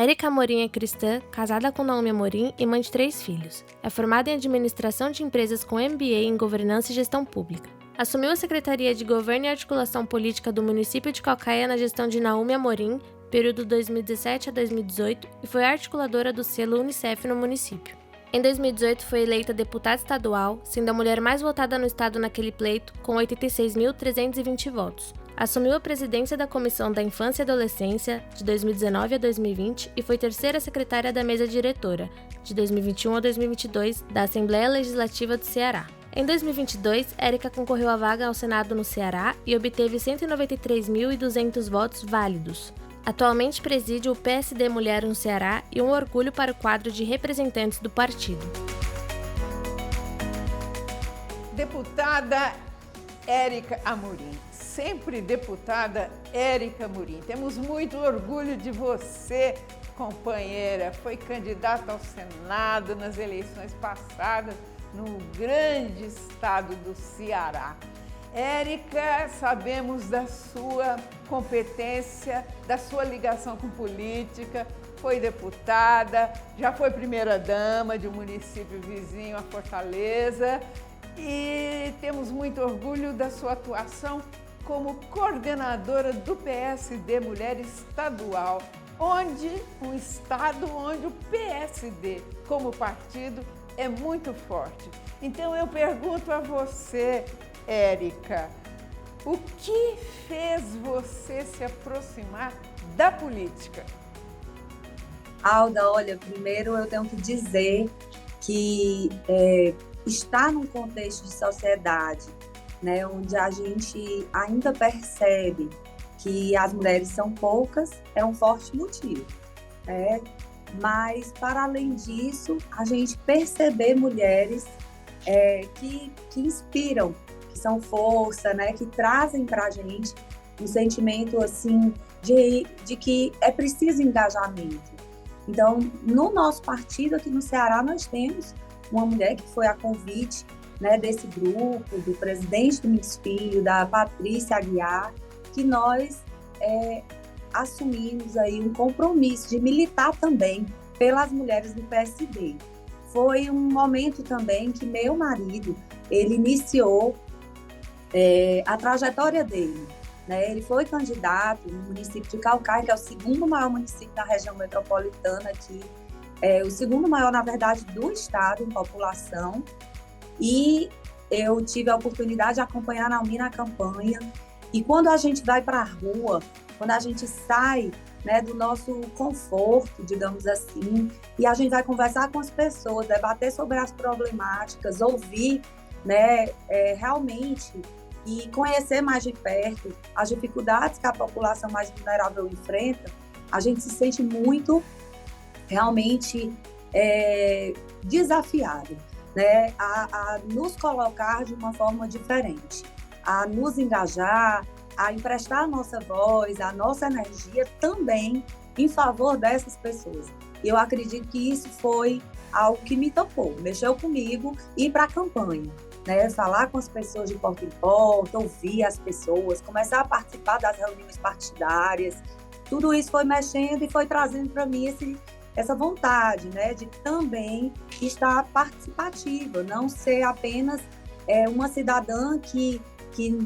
Érica Amorim é cristã, casada com Naomi Amorim e mãe de 3 filhos. É formada em administração de empresas com MBA em governança e gestão pública. Assumiu a Secretaria de Governo e Articulação Política do município de Calcaia na gestão de Naomi Amorim, período 2017 a 2018, e foi articuladora do selo Unicef no município. Em 2018 foi eleita deputada estadual, sendo a mulher mais votada no estado naquele pleito, com 86.320 votos. Assumiu a presidência da Comissão da Infância e Adolescência, de 2019 a 2020, e foi terceira secretária da mesa diretora, de 2021 a 2022, da Assembleia Legislativa do Ceará. Em 2022, Érica concorreu à vaga ao Senado no Ceará e obteve 193.200 votos válidos. Atualmente preside o PSD Mulher no Ceará e um orgulho para o quadro de representantes do partido. Deputada Érica Amorim, sempre deputada Érica Amorim. Temos muito orgulho de você, companheira. Foi candidata ao Senado nas eleições passadas no grande estado do Ceará. Érica, sabemos da sua competência, da sua ligação com política, foi deputada, já foi primeira-dama de um município vizinho a Fortaleza e temos muito orgulho da sua atuação como coordenadora do PSD Mulher Estadual, um estado onde o PSD, como partido, é muito forte. Então eu pergunto a você, Érica, o que fez você se aproximar da política? Alda, olha, primeiro eu tenho que dizer que estar num contexto de sociedade, né, onde a gente ainda percebe que as mulheres são poucas, é um forte motivo, né? Mas, para além disso, a gente perceber mulheres que inspiram, que são força, né, que trazem para a gente um sentimento assim, de que é preciso engajamento. Então, no nosso partido aqui no Ceará, nós temos uma mulher que foi a convite, né, desse grupo, do presidente do município, da Patrícia Aguiar, que nós assumimos aí um compromisso de militar também pelas mulheres do PSD. Foi um momento também que meu marido, ele iniciou a trajetória dele, né? Ele foi candidato no município de Calcaia, que é o segundo maior município da região metropolitana aqui, o segundo maior, na verdade, do estado em população, e eu tive a oportunidade de acompanhar a Naomi na campanha. E quando a gente vai para a rua, quando a gente sai, né, do nosso conforto, digamos assim, e a gente vai conversar com as pessoas, debater sobre as problemáticas, ouvir, né, realmente, e conhecer mais de perto as dificuldades que a população mais vulnerável enfrenta, a gente se sente muito, realmente, desafiado, né, a nos colocar de uma forma diferente, a nos engajar, a emprestar a nossa voz, a nossa energia também em favor dessas pessoas. E eu acredito que isso foi algo que me tocou, mexeu comigo, ir para a campanha, né? Falar com as pessoas de porta em porta, ouvir as pessoas, começar a participar das reuniões partidárias. Tudo isso foi mexendo e foi trazendo para mim essa vontade, né, de também estar participativa, não ser apenas uma cidadã que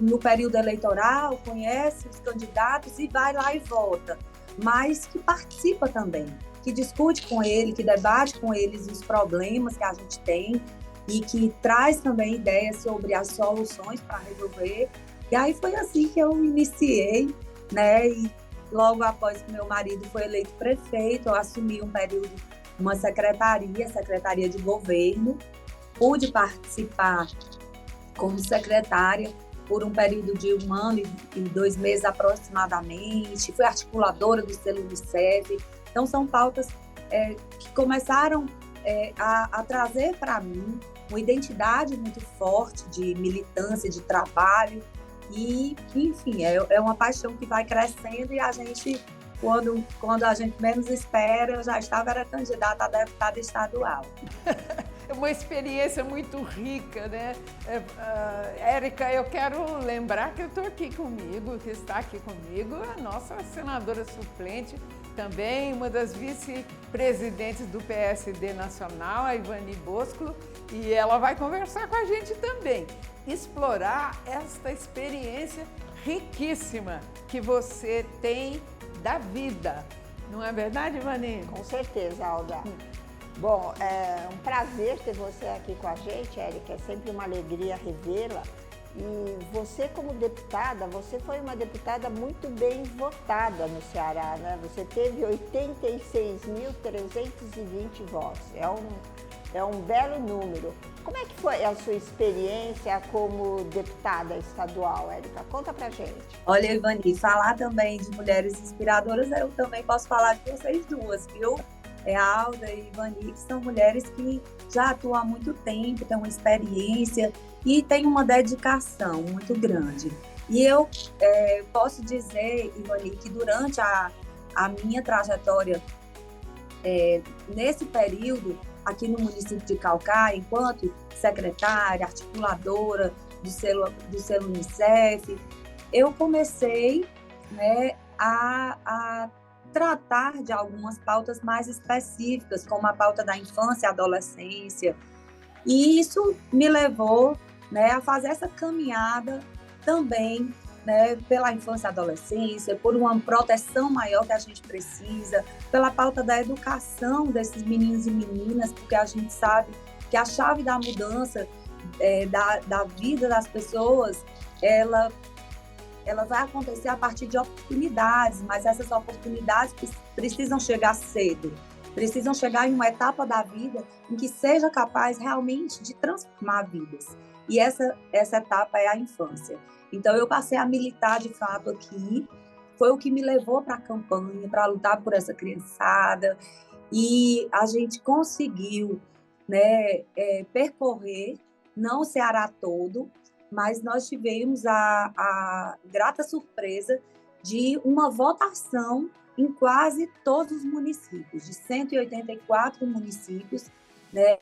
no período eleitoral conhece os candidatos e vai lá e vota, mas que participa também, que discute com ele, que debate com eles os problemas que a gente tem e que traz também ideias sobre as soluções para resolver. E aí foi assim que eu iniciei, né? E logo após que meu marido foi eleito prefeito, eu assumi um período, uma secretaria de governo, pude participar como secretária por um período de 1 ano e 2 meses aproximadamente, fui articuladora do selo Unicef. Então, são pautas que começaram a trazer para mim uma identidade muito forte de militância, de trabalho, e, enfim, é uma paixão que vai crescendo e a gente, quando a gente menos espera, eu já estava candidata a deputada estadual. É uma experiência muito rica, né? Érica, eu quero lembrar que eu estou aqui comigo, que está aqui comigo, a nossa senadora suplente, também uma das vice-presidentes do PSD Nacional, a Ivani Bosco, e ela vai conversar com a gente também, explorar esta experiência riquíssima que você tem da vida. Não é verdade, Ivani? Com certeza, Alda. Bom, é um prazer ter você aqui com a gente, Érica. É sempre uma alegria revê-la. E você, como deputada, você foi uma deputada muito bem votada no Ceará, né? Você teve 86.320 votos. É um belo número. Como é que foi a sua experiência como deputada estadual, Érica? Conta pra gente. Olha, Ivani, falar também de mulheres inspiradoras, eu também posso falar de vocês duas, viu? A Alda e Ivani, que são mulheres que já atuam há muito tempo, têm uma experiência e têm uma dedicação muito grande. E eu posso dizer, Ivani, que durante a minha trajetória nesse período, aqui no município de Caucaia, enquanto secretária, articuladora do selo Unicef, eu comecei, né, a tratar de algumas pautas mais específicas, como a pauta da infância e adolescência. E isso me levou, né, a fazer essa caminhada também, né, pela infância e adolescência, por uma proteção maior que a gente precisa, pela pauta da educação desses meninos e meninas, porque a gente sabe que a chave da mudança da vida das pessoas, ela vai acontecer a partir de oportunidades, mas essas oportunidades precisam chegar cedo, precisam chegar em uma etapa da vida em que seja capaz realmente de transformar vidas. E essa etapa é a infância. Então, eu passei a militar de fato aqui, foi o que me levou para a campanha, para lutar por essa criançada, e a gente conseguiu, né, percorrer, não o Ceará todo, mas nós tivemos a grata surpresa de uma votação em quase todos os municípios, de 184 municípios, né?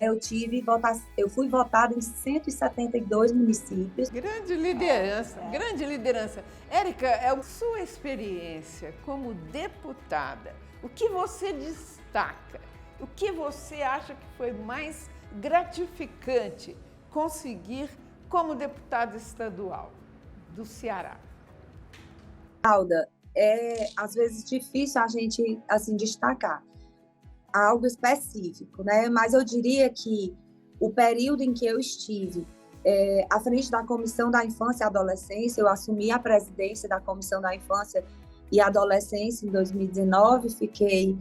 Eu fui votada em 172 municípios. Grande liderança, grande liderança. Érica, a sua experiência como deputada, o que você destaca? O que você acha que foi mais gratificante conseguir como deputada estadual do Ceará? Alda, é às vezes difícil a gente assim destacar algo específico, né? Mas eu diria que o período em que eu estive à frente da Comissão da Infância e Adolescência, eu assumi a presidência da Comissão da Infância e Adolescência em 2019, fiquei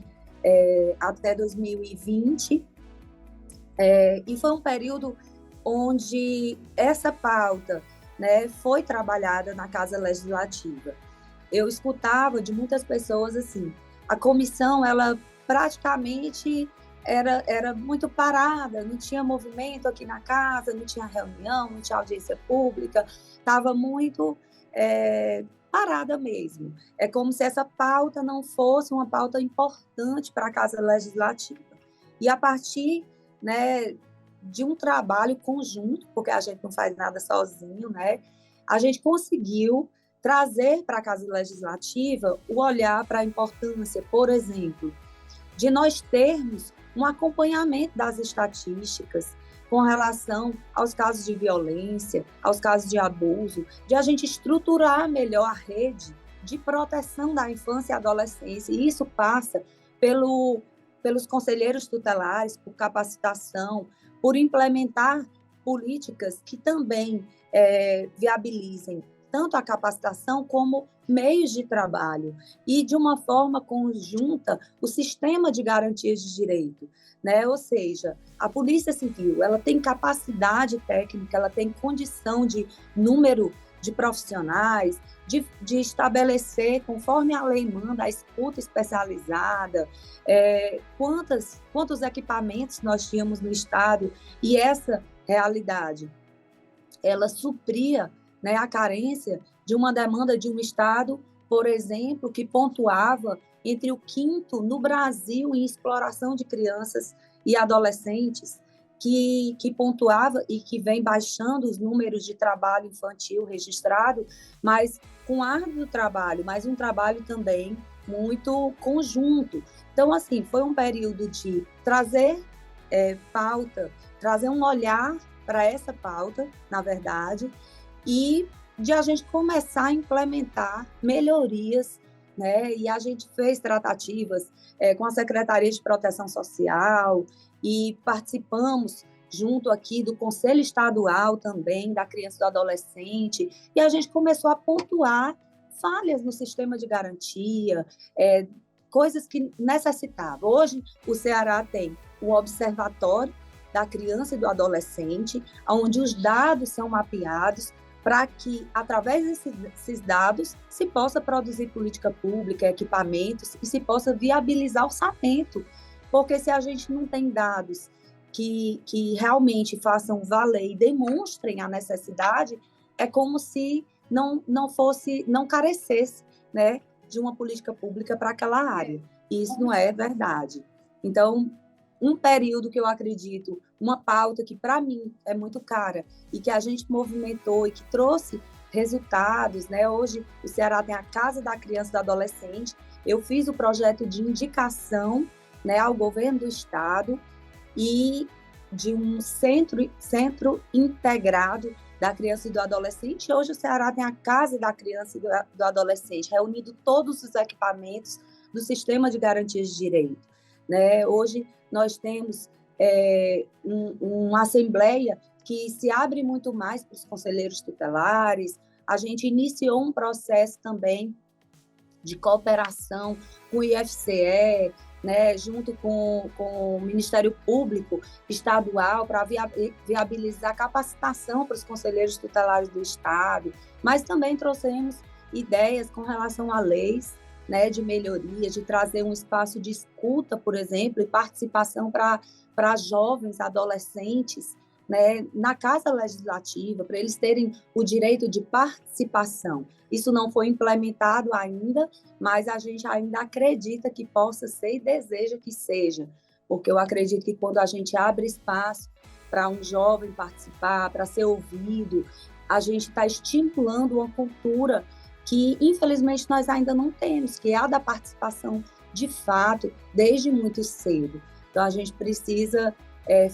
até 2020, e foi um período onde essa pauta, né, foi trabalhada na Casa Legislativa. Eu escutava de muitas pessoas assim, a comissão, ela praticamente era muito parada, não tinha movimento aqui na casa, não tinha reunião, não tinha audiência pública, estava muito parada mesmo. É como se essa pauta não fosse uma pauta importante para a Casa Legislativa. E a partir, né, de um trabalho conjunto, porque a gente não faz nada sozinho, né, a gente conseguiu trazer para a Casa Legislativa o olhar para a importância, por exemplo, de nós termos um acompanhamento das estatísticas com relação aos casos de violência, aos casos de abuso, de a gente estruturar melhor a rede de proteção da infância e adolescência. E isso passa pelos conselheiros tutelares, por capacitação, por implementar políticas que também viabilizem tanto a capacitação como meios de trabalho e, de uma forma conjunta, o sistema de garantias de direito, né? Ou seja, a Polícia Civil, ela tem capacidade técnica, ela tem condição de número de profissionais, de estabelecer, conforme a lei manda, a escuta especializada, quantos equipamentos nós tínhamos no Estado, e essa realidade, ela supria, né, a carência de uma demanda de um Estado, por exemplo, que pontuava entre o 5º no Brasil em exploração de crianças e adolescentes, que pontuava e que vem baixando os números de trabalho infantil registrado, mas com árduo trabalho, mas um trabalho também muito conjunto. Então, assim, foi um período de trazer pauta, trazer um olhar para essa pauta, na verdade, e de a gente começar a implementar melhorias, né? E a gente fez tratativas com a Secretaria de Proteção Social e participamos junto aqui do Conselho Estadual também, da criança e do adolescente, e a gente começou a pontuar falhas no sistema de garantia, coisas que necessitavam. Hoje, o Ceará tem um observatório da criança e do adolescente, onde os dados são mapeados para que, através desses dados, se possa produzir política pública, equipamentos, e se possa viabilizar orçamento. Porque se a gente não tem dados que realmente façam valer e demonstrem a necessidade, é como se não carecesse, né, de uma política pública para aquela área. E isso não é verdade. Então, um período que eu acredito, uma pauta que para mim é muito cara e que a gente movimentou e que trouxe resultados, né? Hoje o Ceará tem a Casa da Criança e do Adolescente. Eu fiz o projeto de indicação, né, ao governo do estado e de um centro integrado da criança e do adolescente. Hoje o Ceará tem a Casa da Criança e do Adolescente, reunindo todos os equipamentos do sistema de garantias de direito, né? Hoje nós temos uma assembleia que se abre muito mais para os conselheiros tutelares. A gente iniciou um processo também de cooperação com o IFCE, né, junto com o Ministério Público Estadual, para viabilizar a capacitação para os conselheiros tutelares do Estado, mas também trouxemos ideias com relação a leis, né, de melhoria, de trazer um espaço de escuta, por exemplo, e participação para jovens, adolescentes, né, na Casa Legislativa, para eles terem o direito de participação. Isso não foi implementado ainda, mas a gente ainda acredita que possa ser e deseja que seja, porque eu acredito que quando a gente abre espaço para um jovem participar, para ser ouvido, a gente está estimulando uma cultura que, infelizmente, nós ainda não temos, que é a da participação de fato, desde muito cedo. Então, a gente precisa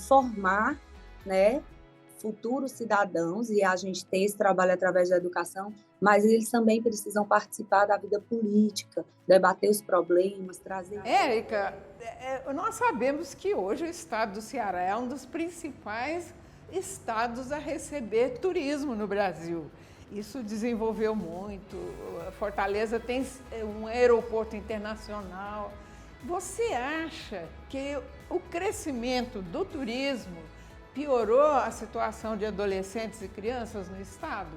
formar, né, futuros cidadãos, e a gente tem esse trabalho através da educação, mas eles também precisam participar da vida política, debater os problemas, trazer... Érica, nós sabemos que hoje o estado do Ceará é um dos principais estados a receber turismo no Brasil. Isso desenvolveu muito, Fortaleza tem um aeroporto internacional. Você acha que o crescimento do turismo piorou a situação de adolescentes e crianças no estado?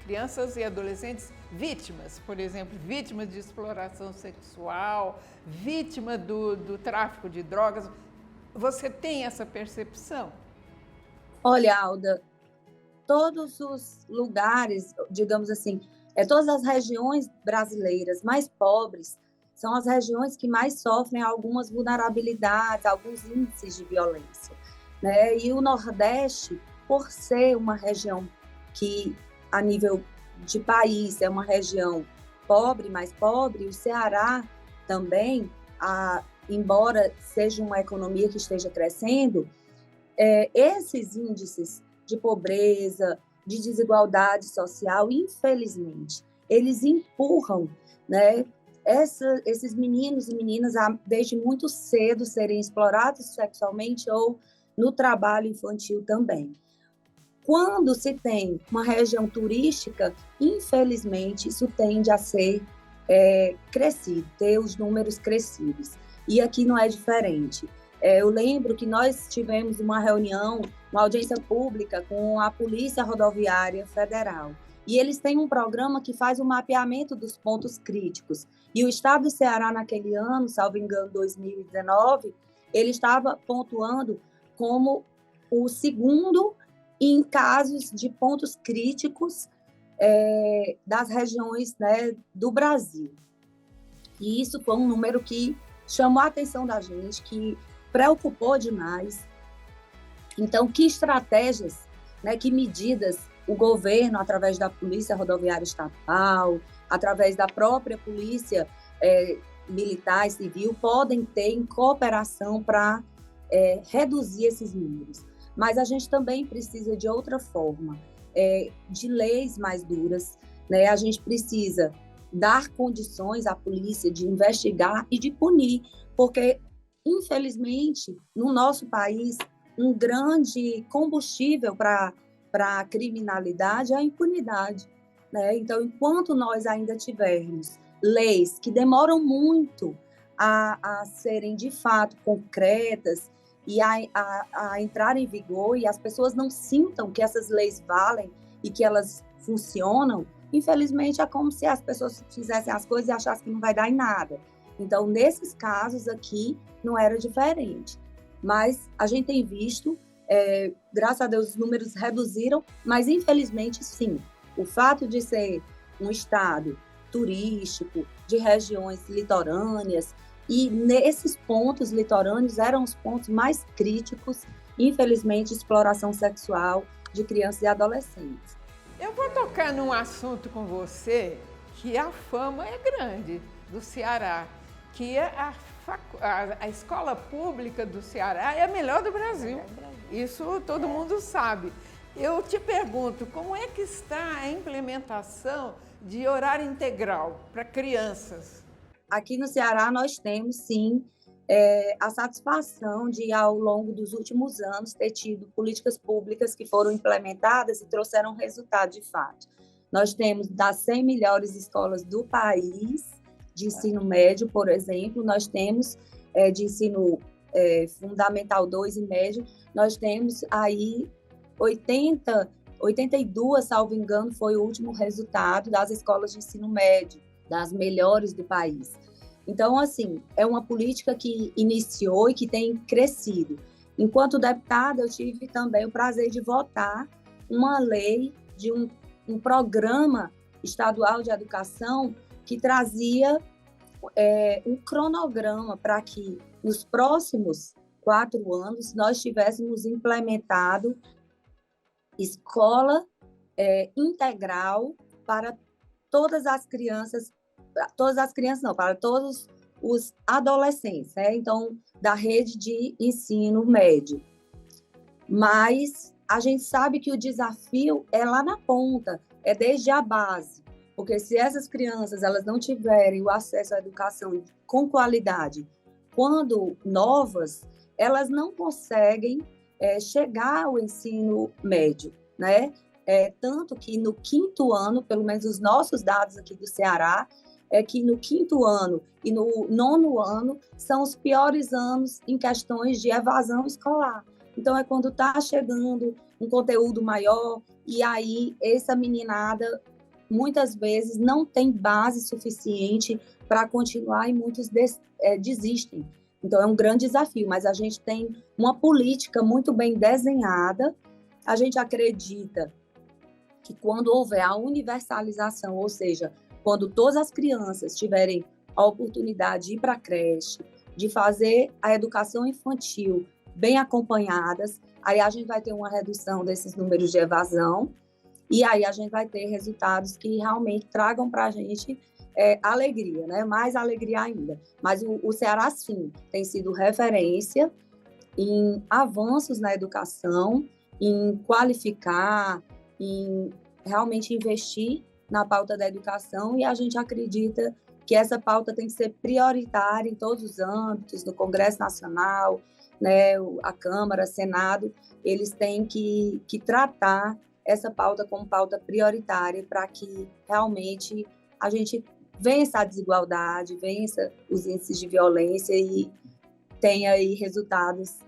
Crianças e adolescentes vítimas, por exemplo, vítimas de exploração sexual, vítima do tráfico de drogas. Você tem essa percepção? Olha, Alda, todos os lugares, digamos assim, todas as regiões brasileiras mais pobres são as regiões que mais sofrem algumas vulnerabilidades, alguns índices de violência, né? E o Nordeste, por ser uma região que, a nível de país, é uma região pobre, mais pobre, o Ceará também, embora seja uma economia que esteja crescendo, esses índices de pobreza, de desigualdade social, infelizmente, eles empurram, né, esses meninos e meninas desde muito cedo serem explorados sexualmente ou no trabalho infantil também. Quando se tem uma região turística, infelizmente, isso tende a ser crescido, ter os números crescidos. E aqui não é diferente. Eu lembro que nós tivemos uma reunião, uma audiência pública com a Polícia Rodoviária Federal. E eles têm um programa que faz o mapeamento dos pontos críticos. E o estado do Ceará, naquele ano, salvo engano, 2019, ele estava pontuando como o segundo em casos de pontos críticos das regiões, né, do Brasil. E isso foi um número que chamou a atenção da gente, que preocupou demais. Então, que estratégias, né, que medidas o governo, através da Polícia Rodoviária Estadual, através da própria Polícia militar e civil podem ter em cooperação para reduzir esses números. Mas a gente também precisa de outra forma, de leis mais duras, né? A gente precisa dar condições à polícia de investigar e de punir, porque, infelizmente, no nosso país, um grande combustível para a criminalidade é a impunidade, né? Então, enquanto nós ainda tivermos leis que demoram muito a serem, de fato, concretas e a entrar em vigor, e as pessoas não sintam que essas leis valem e que elas funcionam, infelizmente, é como se as pessoas fizessem as coisas e achassem que não vai dar em nada. Então, nesses casos aqui, não era diferente. Mas a gente tem visto, graças a Deus, os números reduziram, mas, infelizmente, sim. O fato de ser um estado turístico, de regiões litorâneas, e nesses pontos litorâneos eram os pontos mais críticos, infelizmente, exploração sexual de crianças e adolescentes. Eu vou tocar num assunto com você que a fama é grande do Ceará, que é a escola pública do Ceará é a melhor do Brasil. Isso todo mundo sabe. Eu te pergunto, como é que está a implementação de horário integral para crianças? Aqui no Ceará nós temos, sim, a satisfação de, ao longo dos últimos anos, ter tido políticas públicas que foram implementadas e trouxeram resultado de fato. Nós temos das 100 melhores escolas do país, de ensino médio, por exemplo, nós temos de ensino fundamental 2 e médio, nós temos aí 82, salvo engano, foi o último resultado das escolas de ensino médio, das melhores do país. Então, assim, é uma política que iniciou e que tem crescido. Enquanto deputada, eu tive também o prazer de votar uma lei de um programa estadual de educação que trazia um cronograma para que, nos próximos 4 anos, nós tivéssemos implementado escola integral para todas as crianças não, para todos os adolescentes, né? Então, da rede de ensino médio. Mas a gente sabe que o desafio é lá na ponta, é desde a base, porque se essas crianças elas não tiverem o acesso à educação com qualidade, quando novas, elas não conseguem chegar ao ensino médio, né? Tanto que no 5º ano, pelo menos os nossos dados aqui do Ceará, é que no 5º ano e no 9º ano são os piores anos em questões de evasão escolar. Então, é quando está chegando um conteúdo maior e aí essa meninada, muitas vezes, não tem base suficiente para continuar e muitos desistem. Então, é um grande desafio, mas a gente tem uma política muito bem desenhada. A gente acredita que quando houver a universalização, ou seja, quando todas as crianças tiverem a oportunidade de ir para a creche, de fazer a educação infantil bem acompanhadas, aí a gente vai ter uma redução desses números de evasão e aí a gente vai ter resultados que realmente tragam para a gente alegria, né? Mais alegria ainda. Mas o Ceará, sim, tem sido referência em avanços na educação, em qualificar, em realmente investir na pauta da educação, e a gente acredita que essa pauta tem que ser prioritária em todos os âmbitos, no Congresso Nacional, né, a Câmara, Senado, eles têm que tratar essa pauta como pauta prioritária para que realmente a gente vença a desigualdade, vença os índices de violência e tenha aí resultados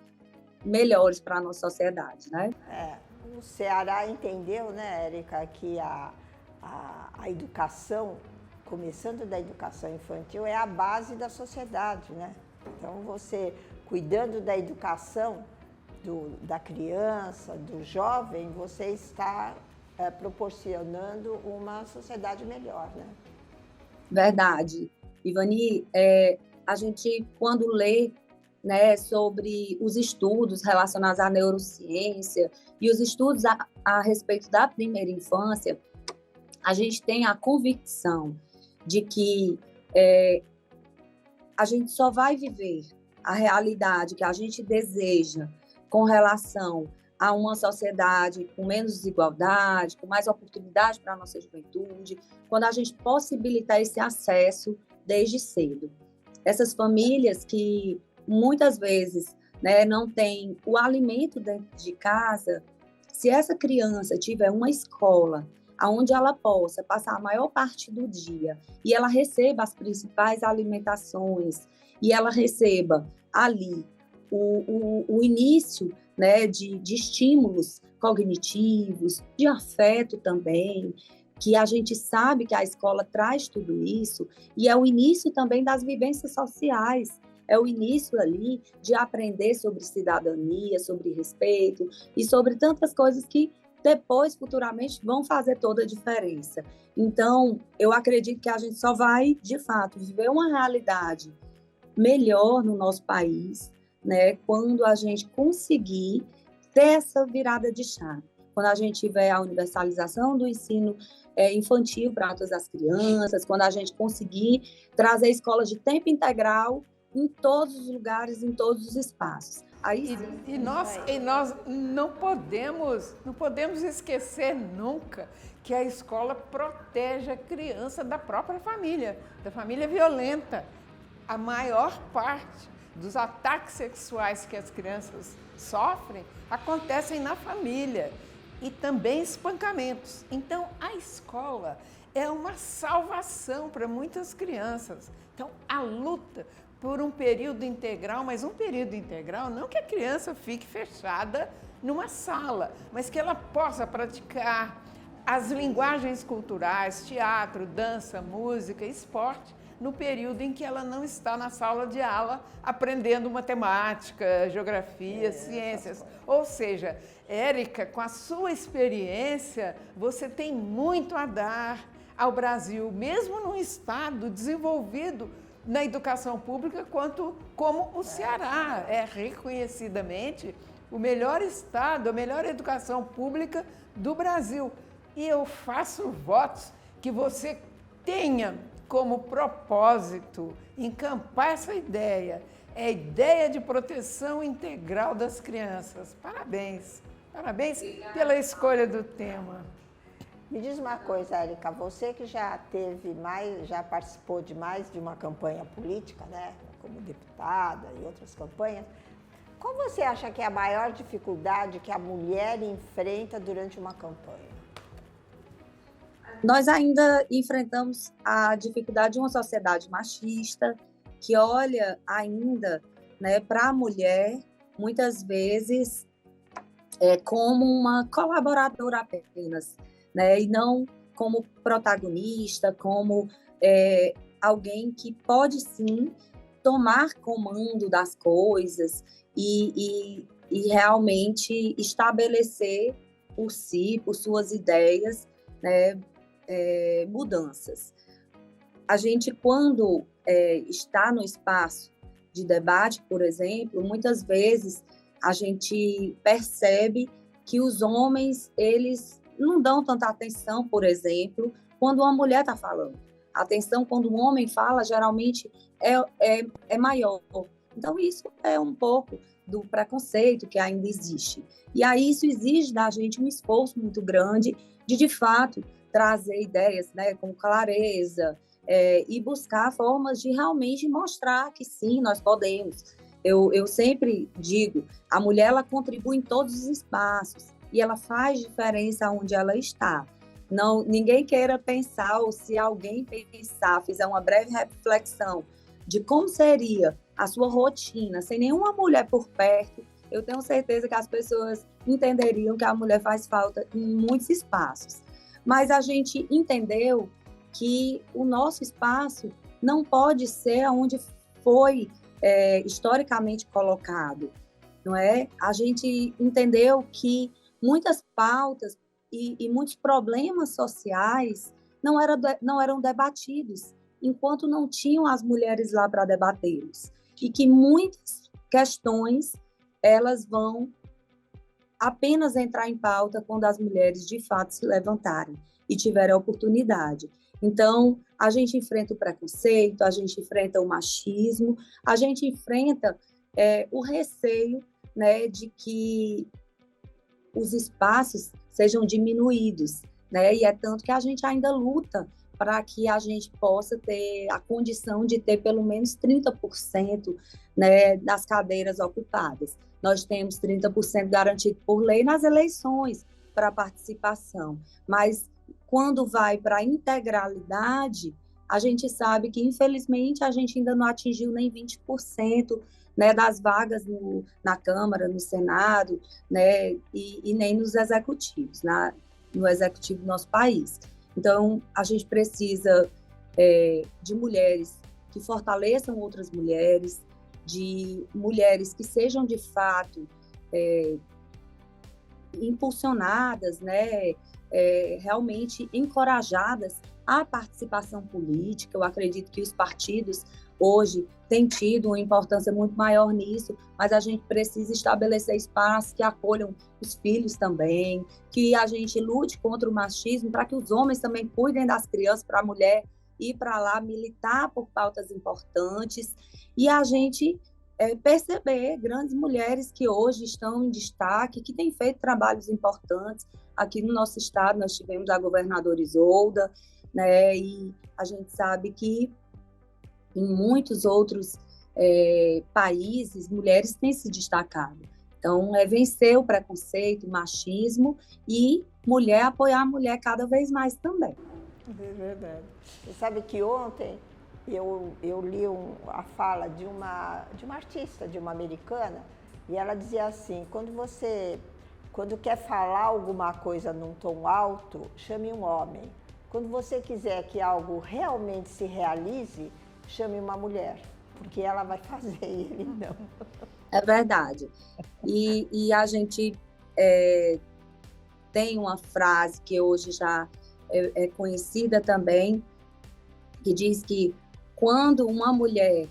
melhores para a nossa sociedade, né? O Ceará entendeu, né, Érica, que a educação, começando da educação infantil, é a base da sociedade, né? Então, você cuidando da educação da criança, do jovem, você está proporcionando uma sociedade melhor, né? Verdade. Ivani, a gente, quando lê, né, sobre os estudos relacionados à neurociência e os estudos a respeito da primeira infância, a gente tem a convicção de que a gente só vai viver a realidade que a gente deseja com relação a uma sociedade com menos desigualdade, com mais oportunidade para a nossa juventude, quando a gente possibilitar esse acesso desde cedo. Essas famílias que muitas vezes, né, não têm o alimento dentro de casa, se essa criança tiver uma escola onde ela possa passar a maior parte do dia e ela receba as principais alimentações e ela receba ali o início, né, de estímulos cognitivos, de afeto também, que a gente sabe que a escola traz tudo isso, e é o início também das vivências sociais, é o início ali de aprender sobre cidadania, sobre respeito e sobre tantas coisas que depois, futuramente, vão fazer toda a diferença. Então, eu acredito que a gente só vai, de fato, viver uma realidade melhor no nosso país, né, quando a gente conseguir ter essa virada de chave. Quando a gente tiver a universalização do ensino infantil para todas as crianças, quando a gente conseguir trazer escolas de tempo integral em todos os lugares, em todos os espaços. Aí, nós não podemos esquecer nunca que a escola protege a criança da própria família, da família violenta. A maior parte dos ataques sexuais que as crianças sofrem acontecem na família e também espancamentos. Então, a escola é uma salvação para muitas crianças. Então, a luta por um período integral, mas um período integral não que a criança fique fechada numa sala, mas que ela possa praticar as linguagens culturais, teatro, dança, música, esporte, no período em que ela não está na sala de aula aprendendo matemática, geografia, ciências. Ou seja, Érica, com a sua experiência, você tem muito a dar ao Brasil, mesmo num estado desenvolvido na educação pública, como o Ceará é reconhecidamente o melhor estado, a melhor educação pública do Brasil. E eu faço votos que você tenha como propósito encampar essa ideia, é a ideia de proteção integral das crianças. Parabéns, parabéns pela escolha do tema. Me diz uma coisa, Érica, você que já participou de mais de uma campanha política, né, como deputada e outras campanhas, qual você acha que é a maior dificuldade que a mulher enfrenta durante uma campanha? Nós ainda enfrentamos a dificuldade de uma sociedade machista que olha ainda, né, para a mulher, muitas vezes, como uma colaboradora apenas, né, e não como protagonista, como alguém que pode, sim, tomar comando das coisas e realmente estabelecer por si, por suas ideias, né, mudanças. A gente, quando está no espaço de debate, por exemplo, muitas vezes a gente percebe que os homens, eles não dão tanta atenção, por exemplo, quando uma mulher está falando. A atenção quando um homem fala, geralmente, é maior. Então, isso é um pouco do preconceito que ainda existe. E aí isso exige da gente um esforço muito grande de fato, trazer ideias, né, com clareza e buscar formas de realmente mostrar que sim, nós podemos. Eu sempre digo, a mulher ela contribui em todos os espaços e ela faz diferença onde ela está. Não, ninguém queira pensar, ou se alguém pensar, fizer uma breve reflexão de como seria a sua rotina sem nenhuma mulher por perto, eu tenho certeza que as pessoas entenderiam que a mulher faz falta em muitos espaços. Mas a gente entendeu que o nosso espaço não pode ser onde foi historicamente colocado, não é? A gente entendeu que muitas pautas e muitos problemas sociais não eram debatidos, enquanto não tinham as mulheres lá para debatê-los. E que muitas questões, elas vão apenas entrar em pauta quando as mulheres, de fato, se levantarem e tiverem a oportunidade. Então, a gente enfrenta o preconceito, a gente enfrenta o machismo, a gente enfrenta o receio, né, de que os espaços sejam diminuídos, né? E é tanto que a gente ainda luta para que a gente possa ter a condição de ter pelo menos 30%, né, das cadeiras ocupadas. Nós temos 30% garantido por lei nas eleições para participação, mas quando vai para a integralidade, a gente sabe que, infelizmente, a gente ainda não atingiu nem 20%, né, das vagas na Câmara, no Senado, né, e nem nos executivos, no executivo do nosso país. Então, a gente precisa de mulheres que fortaleçam outras mulheres, de mulheres que sejam, de fato, impulsionadas, né, realmente encorajadas à participação política. Eu acredito que os partidos hoje têm tido uma importância muito maior nisso, mas a gente precisa estabelecer espaços que acolham os filhos também, que a gente lute contra o machismo, para que os homens também cuidem das crianças, para a mulher ir para lá militar por pautas importantes, e a gente perceber grandes mulheres que hoje estão em destaque, que têm feito trabalhos importantes. Aqui no nosso estado nós tivemos a governadora Isolda, né, e a gente sabe que em muitos outros países, mulheres têm se destacado. Então, vencer o preconceito, o machismo e apoiar a mulher cada vez mais também. É verdade. Você sabe que ontem eu li a fala de uma artista, de uma americana, e ela dizia assim: quando quer falar alguma coisa num tom alto, chame um homem. Quando você quiser que algo realmente se realize, chame uma mulher, porque ela vai fazer, ele não. É verdade. E a gente tem uma frase que hoje já é conhecida também, que diz que quando uma mulher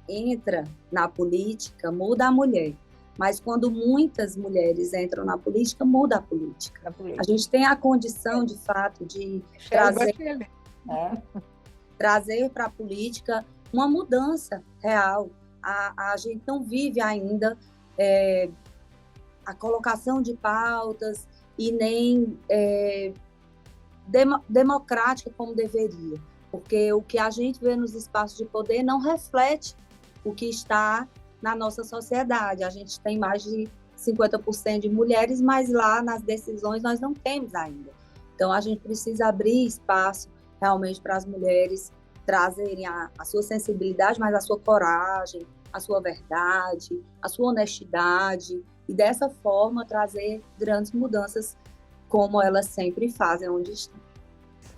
entra na política, muda a mulher. Mas quando muitas mulheres entram na política, muda a política. A gente tem a condição, de fato, de trazer para a política uma mudança real. A gente não vive ainda a colocação de pautas e nem democrática como deveria, porque o que a gente vê nos espaços de poder não reflete o que está na nossa sociedade. A gente tem mais de 50% de mulheres, mas lá nas decisões nós não temos ainda. Então, a gente precisa abrir espaço realmente para as mulheres trazerem a sua sensibilidade, mas a sua coragem, a sua verdade, a sua honestidade, e dessa forma trazer grandes mudanças como elas sempre fazem onde estão.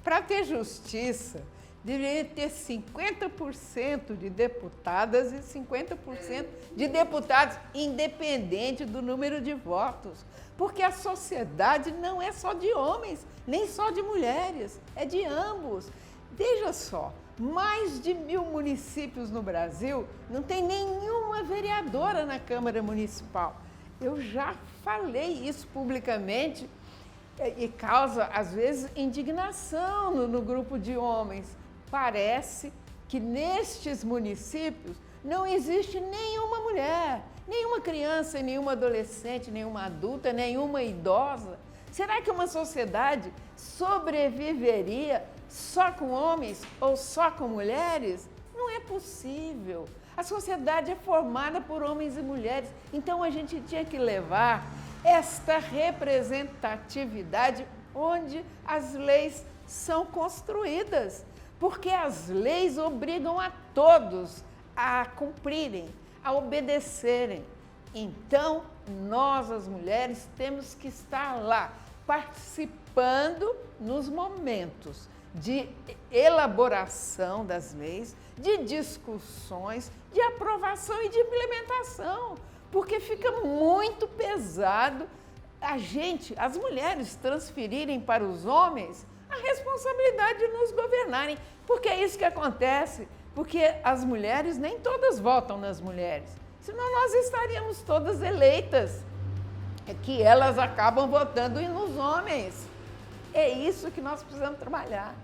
Para ter justiça, deveria ter 50% de deputadas e 50% de deputados, independente do número de votos. Porque a sociedade não é só de homens, nem só de mulheres, é de ambos. Veja só, mais de 1.000 municípios no Brasil não tem nenhuma vereadora na Câmara Municipal. Eu já falei isso publicamente e causa, às vezes, indignação no grupo de homens. Parece que nestes municípios não existe nenhuma mulher, nenhuma criança, nenhuma adolescente, nenhuma adulta, nenhuma idosa. Será que uma sociedade sobreviveria só com homens ou só com mulheres? Não é possível. A sociedade é formada por homens e mulheres, então a gente tinha que levar esta representatividade onde as leis são construídas, porque as leis obrigam a todos a cumprirem, a obedecerem. Então, nós, as mulheres, temos que estar lá, participando nos momentos de elaboração das leis, de discussões, de aprovação e de implementação, porque fica muito pesado as mulheres transferirem para os homens a responsabilidade de nos governarem, porque é isso que acontece, porque as mulheres, nem todas votam nas mulheres, senão nós estaríamos todas eleitas, é que elas acabam votando nos homens. É isso que nós precisamos trabalhar.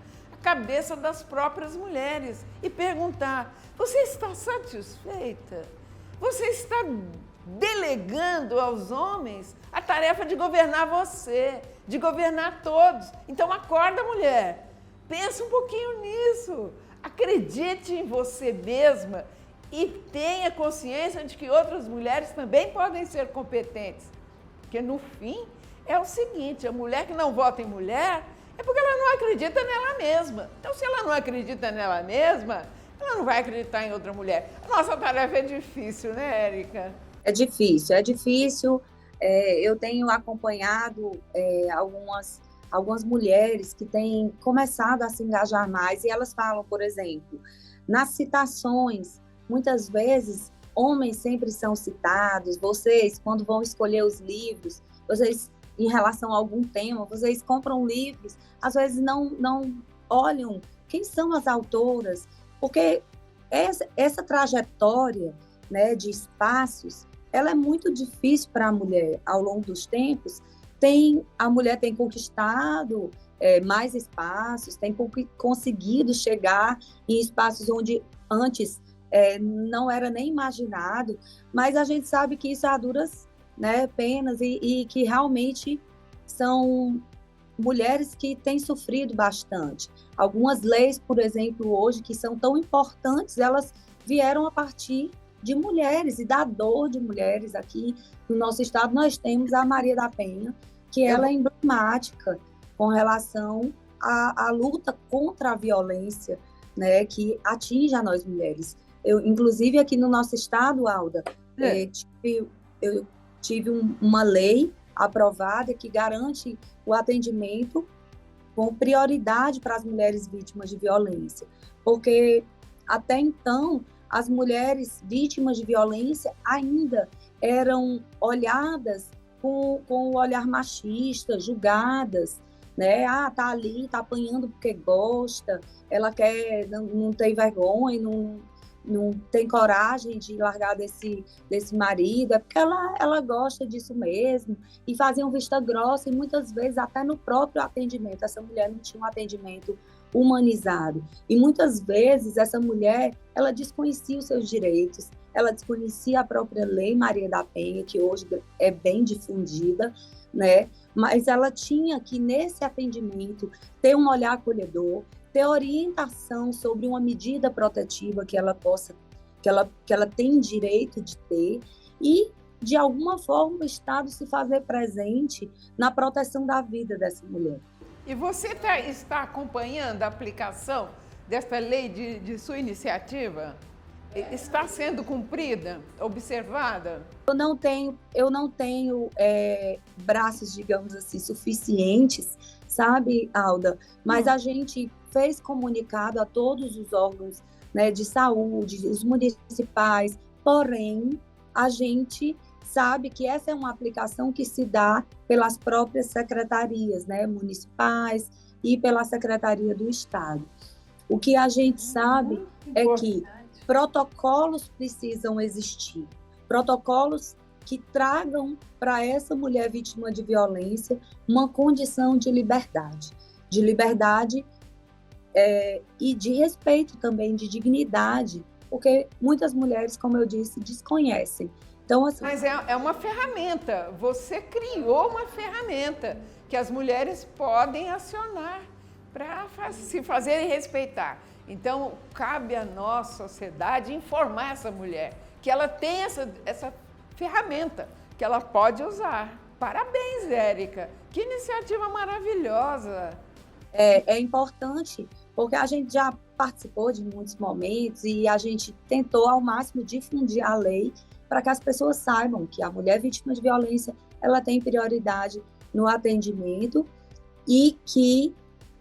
cabeça das próprias mulheres e perguntar: você está satisfeita? Você está delegando aos homens a tarefa de governar você, de governar todos. Então acorda, mulher, pensa um pouquinho nisso, acredite em você mesma e tenha consciência de que outras mulheres também podem ser competentes. Porque no fim é o seguinte, a mulher que não vota em mulher é porque ela não acredita nela mesma. Então se ela não acredita nela mesma, ela não vai acreditar em outra mulher. A nossa tarefa é difícil, né, Érica? É difícil, é difícil. Eu tenho acompanhado algumas mulheres que têm começado a se engajar mais e elas falam, por exemplo, nas citações, muitas vezes homens sempre são citados, vocês, quando vão escolher os livros, vocês, em relação a algum tema, vocês compram livros, às vezes não olham quem são as autoras, porque essa trajetória, né, de espaços, ela é muito difícil para a mulher ao longo dos tempos. A mulher tem conquistado mais espaços, tem conseguido chegar em espaços onde antes não era nem imaginado, mas a gente sabe que isso é a duras, né, penas e que realmente são mulheres que têm sofrido bastante. Algumas leis, por exemplo, hoje, que são tão importantes, elas vieram a partir de mulheres e da dor de mulheres. Aqui no nosso estado nós temos a Maria da Penha, que ela é emblemática com relação à luta contra a violência, né, que atinge a nós mulheres. Inclusive aqui no nosso estado, Alda, eu tive uma lei aprovada que garante o atendimento com prioridade para as mulheres vítimas de violência, porque até então as mulheres vítimas de violência ainda eram olhadas com o olhar machista, julgadas, né? Ah, tá ali, tá apanhando porque gosta, ela quer, não tem vergonha, não tem coragem de largar desse marido, é porque ela gosta disso mesmo, e faziam vista grossa, e muitas vezes até no próprio atendimento, essa mulher não tinha um atendimento humanizado, e muitas vezes essa mulher, ela desconhecia os seus direitos, ela desconhecia a própria lei Maria da Penha, que hoje é bem difundida, né? Mas ela tinha que, nesse atendimento, ter um olhar acolhedor, ter orientação sobre uma medida protetiva que ela tem direito de ter e, de alguma forma, o Estado se fazer presente na proteção da vida dessa mulher. E você está acompanhando a aplicação desta lei de sua iniciativa? Está sendo cumprida, observada? Eu não tenho braços, digamos assim, suficientes, sabe, Alda? Mas a gente fez comunicado a todos os órgãos, né, de saúde, os municipais, porém, a gente sabe que essa é uma aplicação que se dá pelas próprias secretarias, né, municipais e pela Secretaria do Estado. O que a gente sabe é que protocolos precisam existir, protocolos que tragam para essa mulher vítima de violência uma condição de liberdade e de respeito também, de dignidade, porque muitas mulheres, como eu disse, desconhecem. Então, assim, mas é uma ferramenta, você criou uma ferramenta que as mulheres podem acionar para se fazerem respeitar. Então, cabe à nossa sociedade informar essa mulher que ela tem essa ferramenta que ela pode usar. Parabéns, Érica! Que iniciativa maravilhosa! É importante, porque a gente já participou de muitos momentos e a gente tentou ao máximo difundir a lei para que as pessoas saibam que a mulher vítima de violência ela tem prioridade no atendimento e que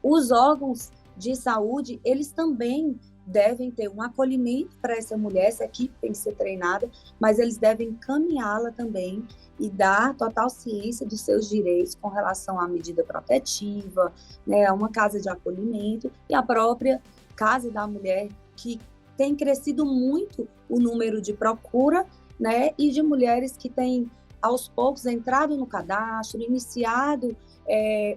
os órgãos de saúde, eles também devem ter um acolhimento para essa mulher, essa equipe tem que ser treinada, mas eles devem encaminhá-la também e dar total ciência dos seus direitos com relação à medida protetiva, né, a uma casa de acolhimento e a própria Casa da Mulher, que tem crescido muito o número de procura, né, e de mulheres que têm aos poucos, entrado no cadastro, iniciado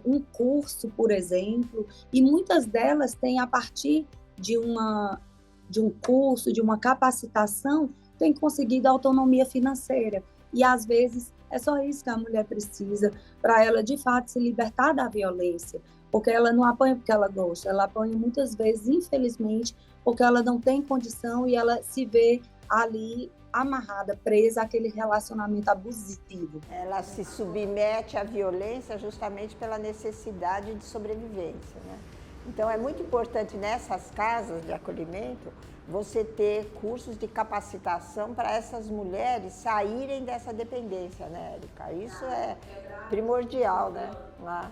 um curso, por exemplo, e muitas delas têm, a partir de um curso, de uma capacitação, têm conseguido autonomia financeira. E, às vezes, é só isso que a mulher precisa para ela, de fato, se libertar da violência, porque ela não apanha porque ela gosta, ela apanha muitas vezes, infelizmente, porque ela não tem condição e ela se vê ali amarrada, presa àquele relacionamento abusivo. Ela se submete à violência justamente pela necessidade de sobrevivência, né? Então, é muito importante nessas casas de acolhimento você ter cursos de capacitação para essas mulheres saírem dessa dependência, né, Érica? Isso é primordial, né? Lá.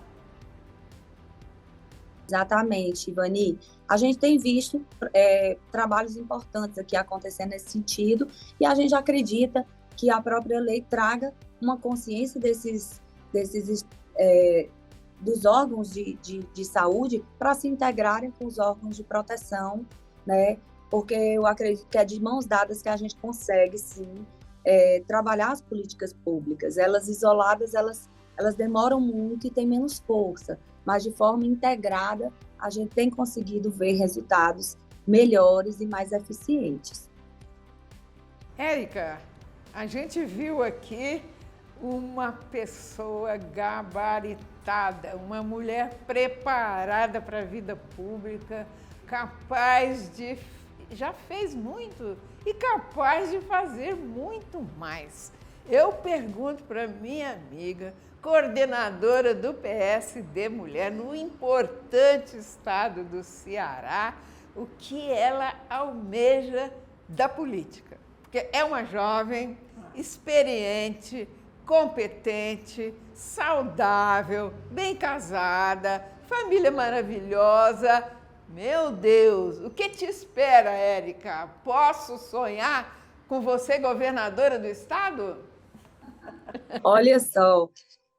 Exatamente, Ivani. A gente tem visto trabalhos importantes aqui acontecendo nesse sentido e a gente acredita que a própria lei traga uma consciência dos órgãos de saúde para se integrarem com os órgãos de proteção, né? Porque eu acredito que é de mãos dadas que a gente consegue, sim, trabalhar as políticas públicas. Elas isoladas, elas demoram muito e têm menos força, mas de forma integrada a gente tem conseguido ver resultados melhores e mais eficientes. Érica, a gente viu aqui uma pessoa gabaritada, uma mulher preparada para a vida pública, capaz de... já fez muito e capaz de fazer muito mais. Eu pergunto para minha amiga, coordenadora do PSD Mulher, no importante estado do Ceará, o que ela almeja da política. Porque é uma jovem, experiente, competente, saudável, bem casada, família maravilhosa. Meu Deus, o que te espera, Érica? Posso sonhar com você governadora do estado? Olha só,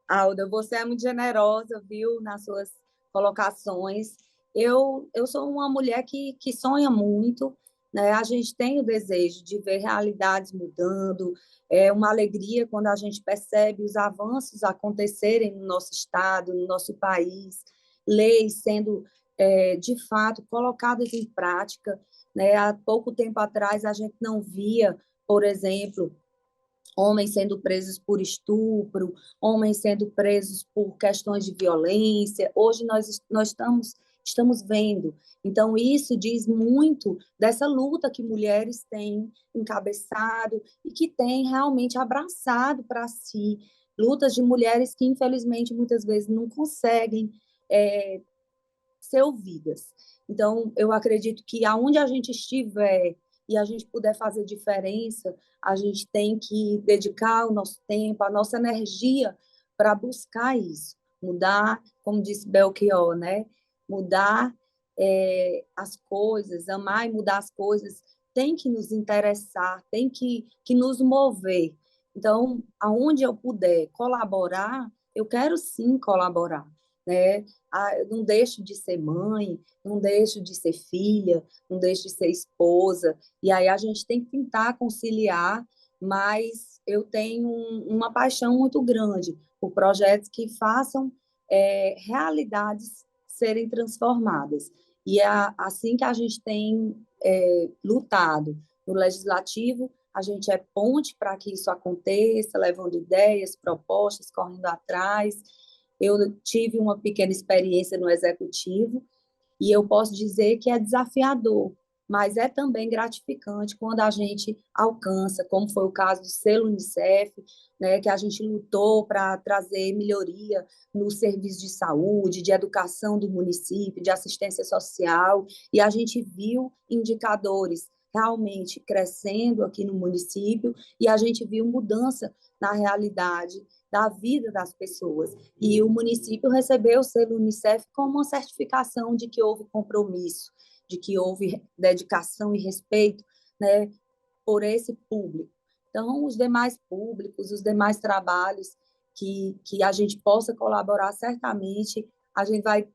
Alda, você é muito generosa, viu, nas suas colocações. Eu sou uma mulher que sonha muito, né? A gente tem o desejo de ver realidades mudando, é uma alegria quando a gente percebe os avanços acontecerem no nosso estado, no nosso país, leis sendo, de fato, colocadas em prática, né? Há pouco tempo atrás a gente não via, por exemplo, homens sendo presos por estupro, homens sendo presos por questões de violência. Hoje nós estamos vendo. Então, isso diz muito dessa luta que mulheres têm encabeçado e que têm realmente abraçado para si. Lutas de mulheres que, infelizmente, muitas vezes não conseguem ser ouvidas. Então, eu acredito que aonde a gente estiver e a gente puder fazer diferença, a gente tem que dedicar o nosso tempo, a nossa energia para buscar isso, mudar, como disse Belchior, né? Mudar as coisas, amar e mudar as coisas tem que nos interessar, tem que nos mover. Então, aonde eu puder colaborar, eu quero sim colaborar, né? Eu não deixo de ser mãe, não deixo de ser filha, não deixo de ser esposa, e aí a gente tem que tentar conciliar, mas eu tenho uma paixão muito grande por projetos que façam realidades serem transformadas. E é assim que a gente tem lutado. No Legislativo, a gente é ponte para que isso aconteça, levando ideias, propostas, correndo atrás. Eu tive uma pequena experiência no Executivo, e eu posso dizer que é desafiador, mas é também gratificante quando a gente alcança, como foi o caso do selo Unicef, né, que a gente lutou para trazer melhoria no serviço de saúde, de educação do município, de assistência social, e a gente viu indicadores realmente crescendo aqui no município, e a gente viu mudança na realidade da vida das pessoas. E o município recebeu o selo Unicef como uma certificação de que houve compromisso, de que houve dedicação e respeito, né, por esse público. Então, os demais públicos, os demais trabalhos que a gente possa colaborar, certamente a gente vai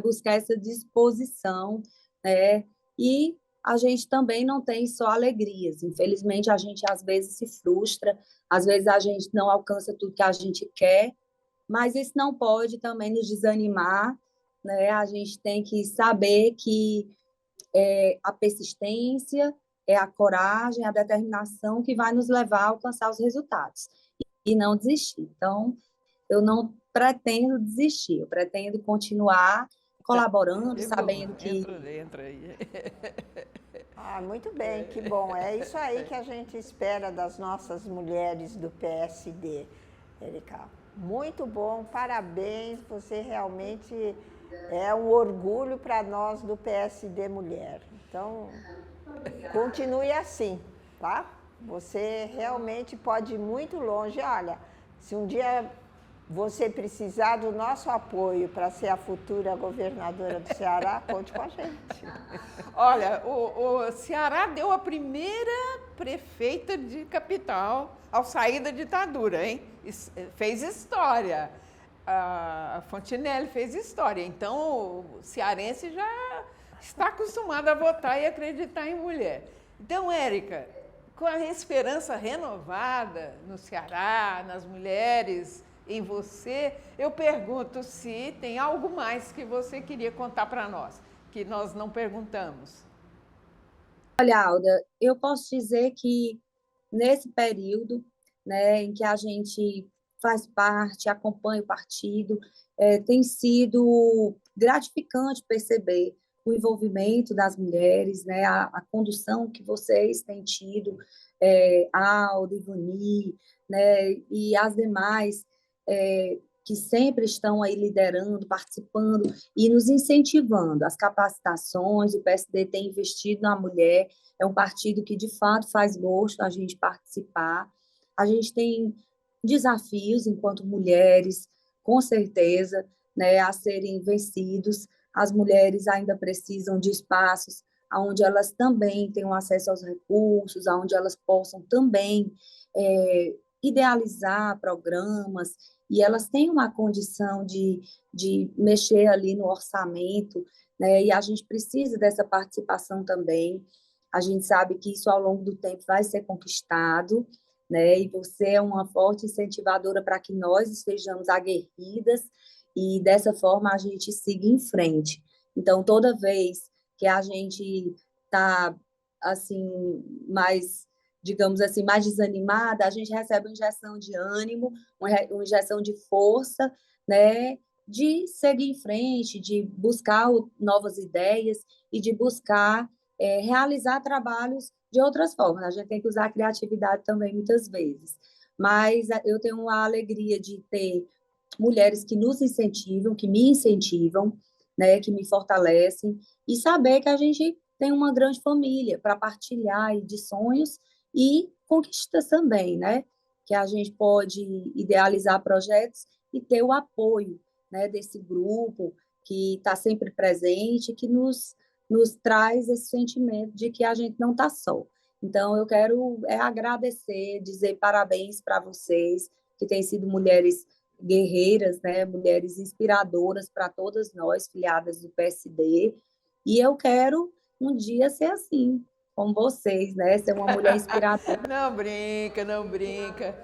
buscar essa disposição, né, e a gente também não tem só alegrias. Infelizmente, a gente às vezes se frustra, às vezes a gente não alcança tudo que a gente quer, mas isso não pode também nos desanimar, né? A gente tem que saber que é a persistência, é a coragem, a determinação que vai nos levar a alcançar os resultados e não desistir. Então, eu não pretendo desistir, eu pretendo continuar colaborando, sabendo que... Entra aí. Muito bem, que bom. É isso aí que a gente espera das nossas mulheres do PSD, Érica. Muito bom, parabéns, você realmente é um orgulho para nós do PSD Mulher. Então, continue assim, tá? Você realmente pode ir muito longe. Olha, se um dia você precisar do nosso apoio para ser a futura governadora do Ceará, conte com a gente. Olha, o Ceará deu a primeira prefeita de capital ao sair da ditadura, hein? Fez história. A Fontinelli fez história. Então, o cearense já está acostumado a votar e acreditar em mulher. Então, Érica, com a esperança renovada no Ceará, nas mulheres, em você, eu pergunto se tem algo mais que você queria contar para nós, que nós não perguntamos. Olha, Alda, eu posso dizer que nesse período, né, em que a gente faz parte, acompanha o partido, tem sido gratificante perceber o envolvimento das mulheres, né, a condução que vocês têm tido, Alda, Ivani, né, e as demais que sempre estão aí liderando, participando e nos incentivando. As capacitações, o PSD tem investido na mulher, é um partido que, de fato, faz gosto a gente participar. A gente tem desafios enquanto mulheres, com certeza, né, a serem vencidos. As mulheres ainda precisam de espaços onde elas também tenham acesso aos recursos, onde elas possam também idealizar programas, e elas têm uma condição de mexer ali no orçamento, né? E a gente precisa dessa participação também. A gente sabe que isso, ao longo do tempo, vai ser conquistado, né? E você é uma forte incentivadora para que nós estejamos aguerridas e, dessa forma, a gente siga em frente. Então, toda vez que a gente está, assim, mais... digamos assim, mais desanimada, a gente recebe uma injeção de ânimo, uma injeção de força, né, de seguir em frente, de buscar novas ideias e de buscar realizar trabalhos de outras formas. A gente tem que usar a criatividade também, muitas vezes. Mas eu tenho a alegria de ter mulheres que nos incentivam, que me incentivam, né, que me fortalecem, e saber que a gente tem uma grande família para partilhar de sonhos e conquistas também, né? Que a gente pode idealizar projetos e ter o apoio, né, desse grupo que está sempre presente, que nos traz esse sentimento de que a gente não está só. Então, eu quero agradecer, dizer parabéns para vocês, que têm sido mulheres guerreiras, né, mulheres inspiradoras para todas nós, filiadas do PSD, e eu quero um dia ser assim, como vocês, né? Ser uma mulher inspiradora. Não brinca, não brinca.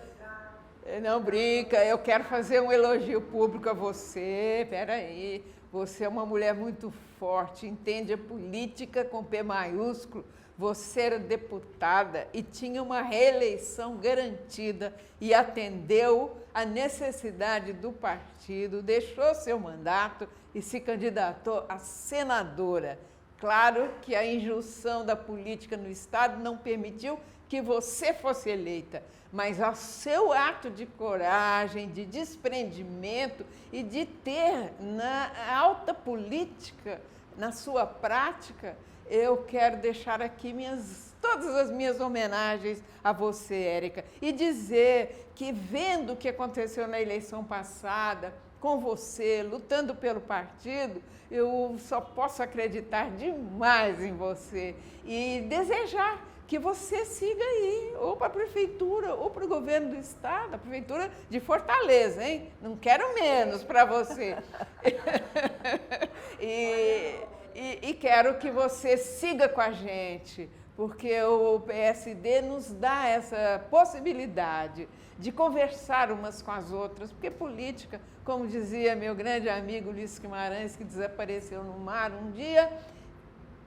Não brinca. Eu quero fazer um elogio público a você. Peraí. Você é uma mulher muito forte, entende a política com P maiúsculo. Você era deputada e tinha uma reeleição garantida e atendeu a necessidade do partido, deixou seu mandato e se candidatou a senadora. Claro que a injunção da política no Estado não permitiu que você fosse eleita, mas ao seu ato de coragem, de desprendimento e de ter na alta política, na sua prática, eu quero deixar aqui todas as minhas homenagens a você, Érica, e dizer que, vendo o que aconteceu na eleição passada, com você, lutando pelo partido, eu só posso acreditar demais em você e desejar que você siga aí, ou para a prefeitura, ou para o governo do estado, a prefeitura de Fortaleza, hein? Não quero menos para você. E quero que você siga com a gente, porque o PSD nos dá essa possibilidade de conversar umas com as outras, porque política, como dizia meu grande amigo Luiz Guimarães, que desapareceu no mar um dia,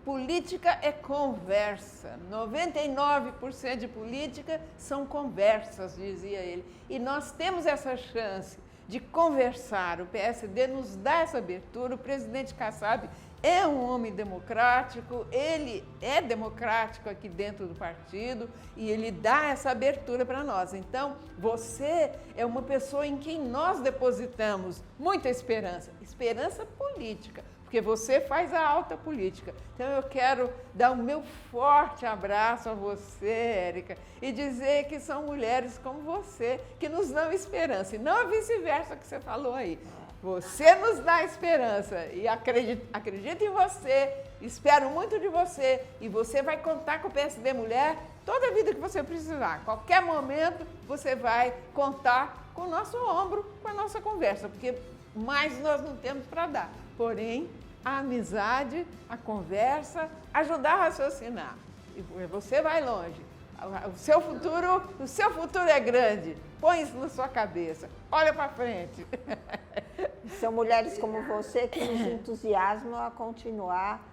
política é conversa. 99% de política são conversas, dizia ele. E nós temos essa chance de conversar. O PSD nos dá essa abertura. O presidente Kassab é um homem democrático, ele é democrático aqui dentro do partido e ele dá essa abertura para nós. Então, você é uma pessoa em quem nós depositamos muita esperança, esperança política, porque você faz a alta política. Então, eu quero dar o meu forte abraço a você, Érica, e dizer que são mulheres como você que nos dão esperança, e não a vice-versa que você falou aí. Você nos dá esperança e acredito em você, espero muito de você e você vai contar com o PSD Mulher toda a vida que você precisar. Qualquer momento você vai contar com o nosso ombro, com a nossa conversa, porque mais nós não temos para dar. Porém, a amizade, a conversa, ajudar a raciocinar. E você vai longe. O seu futuro é grande. Põe isso na sua cabeça. Olha para frente. São mulheres como você que nos entusiasmam a continuar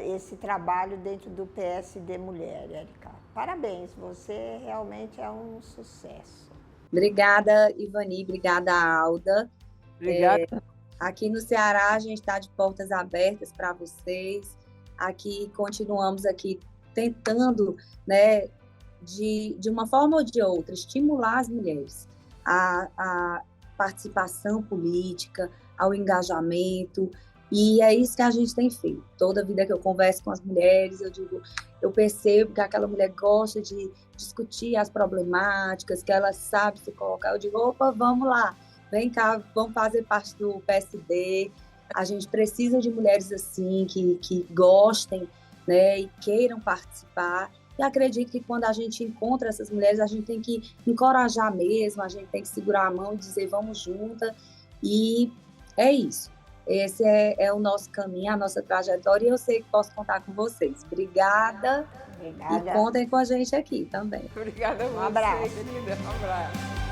esse trabalho dentro do PSD Mulher, Érica. Parabéns, você realmente é um sucesso. Obrigada, Ivani. Obrigada, Alda. Obrigada. Aqui no Ceará, a gente está de portas abertas para vocês. Aqui, continuamos aqui tentando, né, de uma forma ou de outra, estimular as mulheres a participação política, ao engajamento, e é isso que a gente tem feito. Toda vida que eu converso com as mulheres, eu percebo que aquela mulher gosta de discutir as problemáticas, que ela sabe se colocar. Eu digo, opa, vamos lá, vem cá, vamos fazer parte do PSD. A gente precisa de mulheres assim, que gostem, né, e queiram participar. E acredito que quando a gente encontra essas mulheres, a gente tem que encorajar mesmo, a gente tem que segurar a mão e dizer, vamos juntas. E é isso. Esse é o nosso caminho, a nossa trajetória, e eu sei que posso contar com vocês. Obrigada. E contem com a gente aqui também. Obrigada a você, abraço. querida. Um abraço.